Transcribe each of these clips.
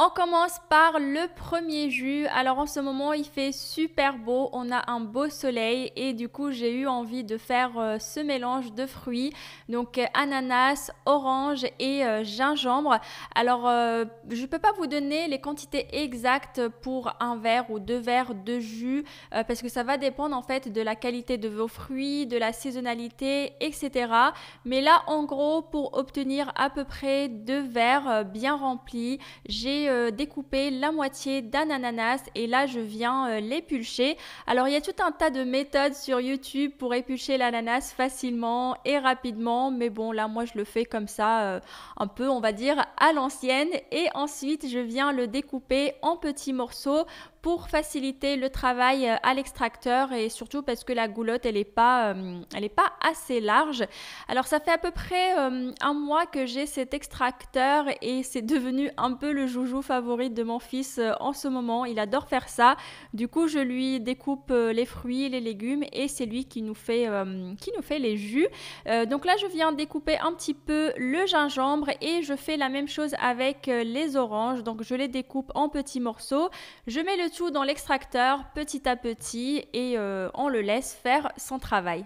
On commence par le premier jus. Alors en ce moment, il fait super beau, on a un beau soleil et du coup, j'ai eu envie de faire ce mélange de fruits, donc ananas, orange et gingembre. Alors, je ne peux pas vous donner les quantités exactes pour un verre ou deux verres de jus parce que ça va dépendre en fait de la qualité de vos fruits, de la saisonnalité, etc. Mais là, en gros, pour obtenir à peu près deux verres bien remplis, j'ai découpé la moitié d'un ananas et là je viens l'épulcher. Alors il y a tout un tas de méthodes sur YouTube pour épulcher l'ananas facilement et rapidement, mais bon là moi je le fais comme ça un peu on va dire à l'ancienne et ensuite je viens le découper en petits morceaux pour faciliter le travail à l'extracteur et surtout parce que la goulotte elle est pas assez large. Alors ça fait à peu près un mois que j'ai cet extracteur et c'est devenu un peu le joujou favori de mon fils en ce moment. Il adore faire ça. Du coup je lui découpe les fruits, les légumes et c'est lui qui nous fait les jus. Donc là je viens découper un petit peu le gingembre et je fais la même chose avec les oranges. Donc je les découpe en petits morceaux. Je mets le tout dans l'extracteur petit à petit et on le laisse faire son travail.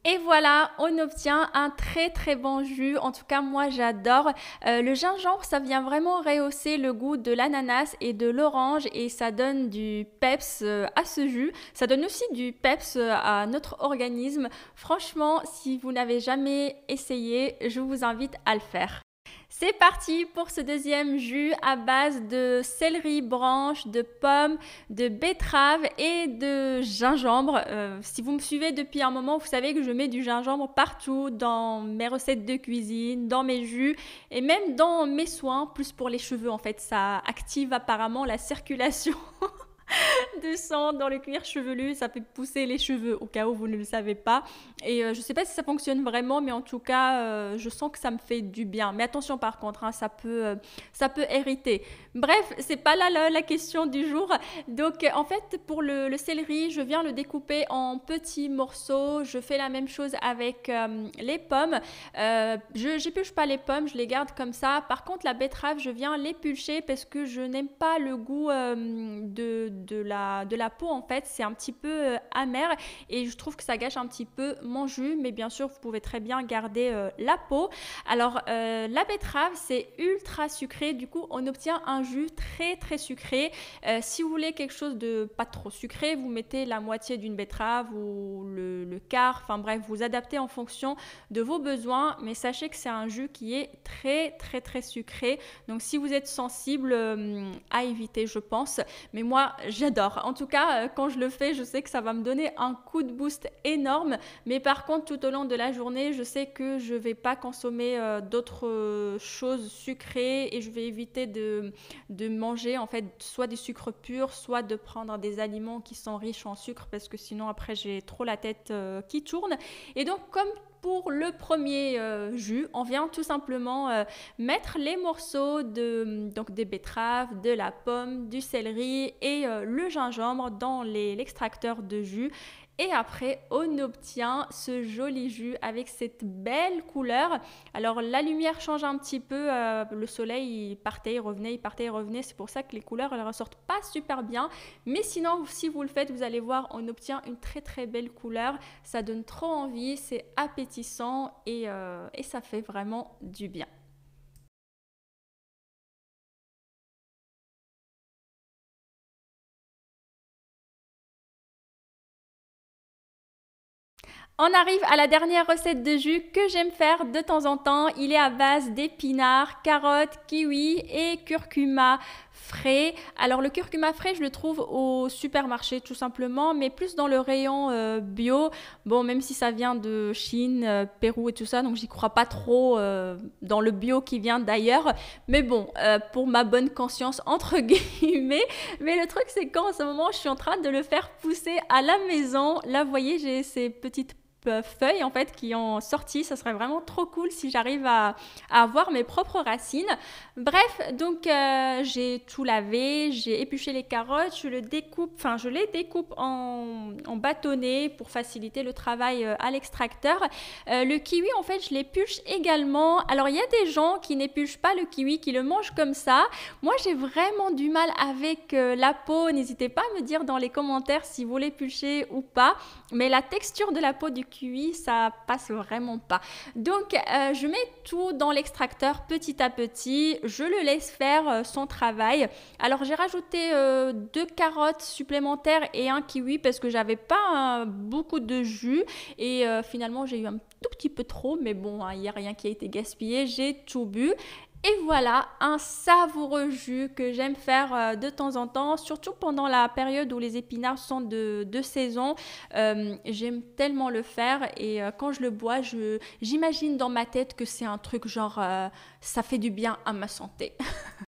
Et voilà, on obtient un très très bon jus. En tout cas, moi j'adore. Le gingembre, ça vient vraiment rehausser le goût de l'ananas et de l'orange et ça donne du peps à ce jus. Ça donne aussi du peps à notre organisme. Franchement, si vous n'avez jamais essayé, je vous invite à le faire. C'est parti pour ce deuxième jus à base de céleri branche, de pommes, de betterave et de gingembre. Si vous me suivez depuis un moment, vous savez que je mets du gingembre partout dans mes recettes de cuisine, dans mes jus et même dans mes soins, plus pour les cheveux en fait. Ça active apparemment la circulation de sang dans le cuir chevelu, ça fait pousser les cheveux au cas où vous ne le savez pas et je sais pas si ça fonctionne vraiment mais en tout cas je sens que ça me fait du bien, mais attention par contre hein, ça peut hériter. Bref, c'est pas là la question du jour. Donc en fait pour le céleri je viens le découper en petits morceaux, je fais la même chose avec les pommes. J'épulche pas les pommes, je les garde comme ça. Par contre la betterave je viens l'épulcher parce que je n'aime pas le goût de la peau en fait, c'est un petit peu amer et je trouve que ça gâche un petit peu mon jus, mais bien sûr vous pouvez très bien garder la peau. Alors la betterave c'est ultra sucré, du coup on obtient un jus très très sucré. Si vous voulez quelque chose de pas trop sucré, vous mettez la moitié d'une betterave ou le quart, enfin bref, vous adaptez en fonction de vos besoins, mais sachez que c'est un jus qui est très très très sucré, donc si vous êtes sensible à éviter je pense, mais moi j'adore. En tout cas, quand je le fais, je sais que ça va me donner un coup de boost énorme. Mais par contre, tout au long de la journée, je sais que je ne vais pas consommer d'autres choses sucrées et je vais éviter de manger en fait soit des sucres purs, soit de prendre des aliments qui sont riches en sucre parce que sinon après j'ai trop la tête qui tourne. Et donc comme pour le premier jus, on vient tout simplement mettre les morceaux donc des betteraves, de la pomme, du céleri et le gingembre dans l'extracteur de jus. Et après, on obtient ce joli jus avec cette belle couleur. Alors, la lumière change un petit peu. Le soleil, il partait, il revenait, il partait, il revenait. C'est pour ça que les couleurs, elles ne ressortent pas super bien. Mais sinon, si vous le faites, vous allez voir, on obtient une très, très belle couleur. Ça donne trop envie, c'est appétissant et ça fait vraiment du bien. On arrive à la dernière recette de jus que j'aime faire de temps en temps. Il est à base d'épinards, carottes, kiwis et curcuma frais. Alors le curcuma frais, je le trouve au supermarché tout simplement, mais plus dans le rayon bio. Bon, même si ça vient de Chine, Pérou et tout ça, donc j'y crois pas trop dans le bio qui vient d'ailleurs. Mais bon, pour ma bonne conscience, entre guillemets. Mais le truc, c'est qu'en ce moment, je suis en train de le faire pousser à la maison. Là, vous voyez, j'ai ces petites feuilles en fait qui ont sorti. Ça serait vraiment trop cool si j'arrive à avoir mes propres racines. Bref, donc j'ai tout lavé, j'ai épluché les carottes, je les découpe en bâtonnets pour faciliter le travail à l'extracteur. Le kiwi, en fait, je l'épluche également. Alors, il y a des gens qui n'épluchent pas le kiwi, qui le mangent comme ça. Moi, j'ai vraiment du mal avec la peau. N'hésitez pas à me dire dans les commentaires si vous l'épluchez ou pas. Mais la texture de la peau du kiwi, ça passe vraiment pas. Donc, je mets tout dans l'extracteur petit à petit. Je le laisse faire son travail. Alors, j'ai rajouté 2 carottes supplémentaires et un kiwi parce que j'avais pas beaucoup de jus. Et finalement, j'ai eu un tout petit peu trop. Mais bon, il n'y a rien qui a été gaspillé. J'ai tout bu. Et voilà, un savoureux jus que j'aime faire de temps en temps, surtout pendant la période où les épinards sont de saison. J'aime tellement le faire et quand je le bois, j'imagine dans ma tête que c'est un truc genre ça fait du bien à ma santé.